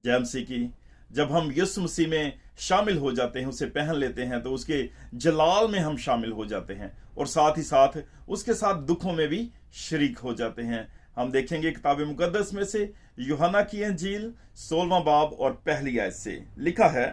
जय मसीह की। जब हम यीशु मसीह में शामिल हो जाते हैं, उसे पहन लेते हैं, तो उसके जलाल में हम शामिल हो जाते हैं और साथ ही साथ उसके साथ दुखों में भी शरीक हो जाते हैं। हम देखेंगे किताब मुकद्दस में से यूहन्ना की इंजील 16वां बाब और पहली आयत से लिखा है,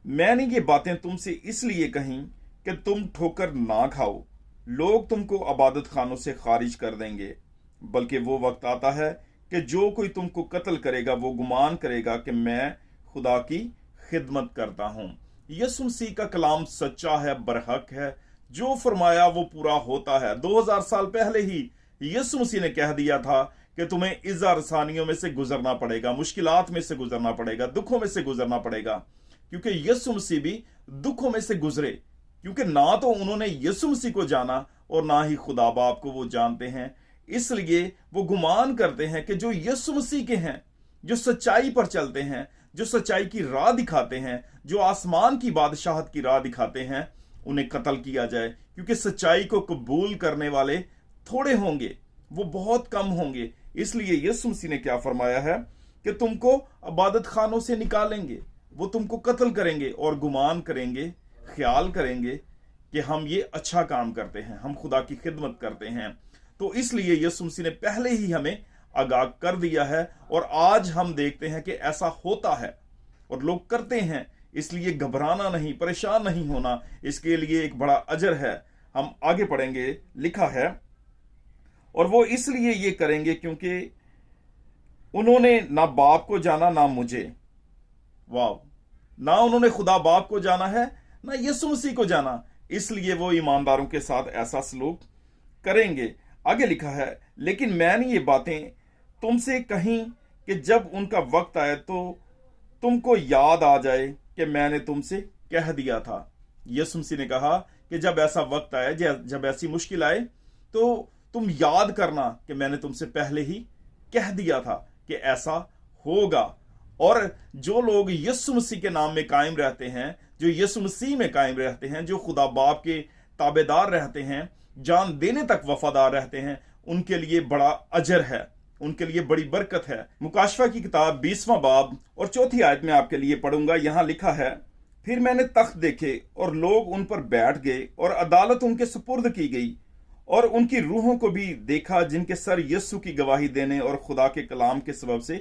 मैंने ये बातें तुमसे इसलिए कहीं कि तुम ठोकर ना खाओ। लोग तुमको इबादत खानों से खारिज कर देंगे, बल्कि वो वक्त आता है कि जो कोई तुमको कत्ल करेगा वो गुमान करेगा कि मैं खुदा की खिदमत करता हूं। यीशु मसीह का कलाम सच्चा है, बरहक है। जो फरमाया वो पूरा होता है। 2000 साल पहले ही यीशु मसीह ने कह दिया था कि तुम्हें इज़्ज़ा रसानियों में से गुजरना पड़ेगा, मुश्किलात में से गुजरना पड़ेगा, दुखों में से गुजरना पड़ेगा, क्योंकि यीशु मसीह भी दुखों में से गुजरे। क्योंकि ना तो उन्होंने यीशु मसीह को जाना और ना ही खुदा बाप को वो जानते हैं, इसलिए वो गुमान करते हैं कि जो यीशु मसीह के हैं, जो सच्चाई पर चलते हैं, जो सच्चाई की राह दिखाते हैं, जो आसमान की बादशाहत की राह दिखाते हैं, उन्हें कत्ल किया जाए। क्योंकि सच्चाई को कबूल करने वाले थोड़े होंगे, वो बहुत कम होंगे। इसलिए यीशु मसीह ने क्या फरमाया है कि तुमको इबादत खानों से निकालेंगे, वो तुमको कत्ल करेंगे और गुमान करेंगे, ख्याल करेंगे कि हम ये अच्छा काम करते हैं, हम खुदा की खिदमत करते हैं। तो इसलिए यीशु मसीह ने पहले ही हमें आगाह कर दिया है और आज हम देखते हैं कि ऐसा होता है और लोग करते हैं। इसलिए घबराना नहीं, परेशान नहीं होना, इसके लिए एक बड़ा अजर है। हम आगे पढ़ेंगे, लिखा है, और वो इसलिए ये करेंगे क्योंकि उन्होंने ना बाप को जाना ना मुझे। वाह, ना उन्होंने खुदा बाप को जाना है, ना यीशु मसीह को जाना, इसलिए वो ईमानदारों के साथ ऐसा सलूक करेंगे। आगे लिखा है, लेकिन मैंने ये बातें तुमसे कहीं कि जब उनका वक्त आए तो तुमको याद आ जाए कि मैंने तुमसे कह दिया था। यीशु मसीह ने कहा कि जब ऐसा वक्त आए, जब ऐसी मुश्किल आए, तो तुम याद करना कि मैंने तुमसे पहले ही कह दिया था कि ऐसा होगा। और जो लोग यीशु मसीह के नाम में कायम रहते हैं, जो यीशु मसीह में कायम रहते हैं, जो खुदा बाप के ताबेदार रहते हैं, जान देने तक वफादार रहते हैं, उनके लिए बड़ा अजर है, उनके लिए बड़ी बरकत है। मुकाशफा की किताब 20वां बाब और 4थी आयत में आपके लिए पढ़ूंगा। यहां लिखा है, फिर मैंने तख्त देखे और लोग उन पर बैठ गए और अदालत उनके सुपुर्द की गई, और उनकी रूहों को भी देखा जिनके सर यीशु की गवाही देने और खुदा के कलाम के सबब से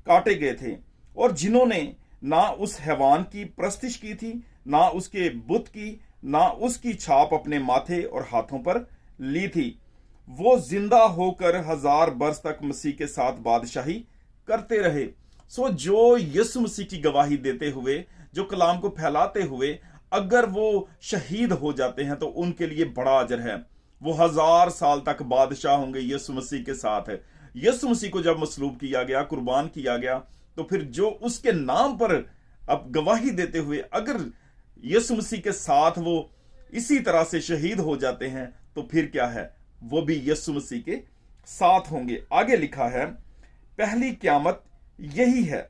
काटे गए थे, और जिन्होंने ना उस हैवान की प्रस्तिश की थी, ना उसके बुत की, ना उसकी छाप अपने माथे और हाथों पर ली थी। वो जिंदा होकर 1000 वर्ष तक मसीह के साथ बादशाही करते रहे। सो जो यीशु मसीह की गवाही देते हुए, जो कलाम को फैलाते हुए अगर वो शहीद हो जाते हैं तो उनके लिए बड़ा अजर है। वो 1000 साल तक बादशाह होंगे यीशु मसीह के साथ। यीशु मसीह को जब मसलूब किया गया, कुर्बान किया गया, तो फिर जो उसके नाम पर अब गवाही देते हुए अगर यीशु मसीह के साथ वो इसी तरह से शहीद हो जाते हैं, तो फिर क्या है, वो भी यीशु मसीह के साथ होंगे। आगे लिखा है, पहली क़यामत यही है,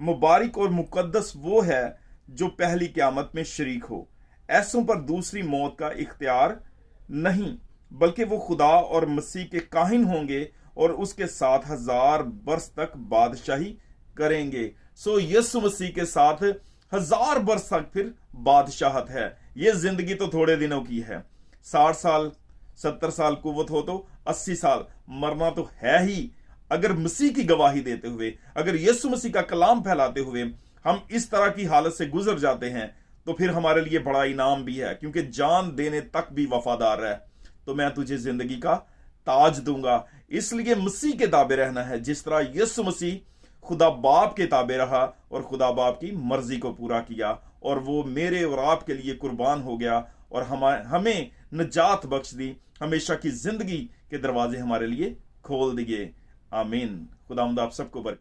मुबारक और मुकद्दस वो है जो पहली क़यामत में शरीक हो। ऐसों पर दूसरी मौत का इख्तियार नहीं, बल्कि वो खुदा और मसीह के काहिन होंगे और उसके साथ 1000 वर्ष तक बादशाही करेंगे। सो यीशु मसीह के साथ 1000 वर्ष तक फिर बादशाहत है। ये जिंदगी तो थोड़े दिनों की है, 60 साल 70 साल कुव्वत हो तो 80 साल मरना तो है ही। अगर मसीह की गवाही देते हुए, अगर यीशु मसीह का कलाम फैलाते हुए हम इस तरह की हालत से गुजर जाते हैं, तो फिर हमारे लिए बड़ा इनाम भी है, क्योंकि जान देने तक भी वफादार है तो मैं तुझे जिंदगी का ताज दूंगा। इसलिए मसीह के ताबे रहना है, जिस तरह यीशु मसीह खुदा बाप के ताबे रहा और खुदा बाप की मर्जी को पूरा किया, और वो मेरे और आपके लिए कुर्बान हो गया और हमें निजात बख्श दी, हमेशा की जिंदगी के दरवाजे हमारे लिए खोल दिए। आमीन। खुदावंद आप सबको बरकत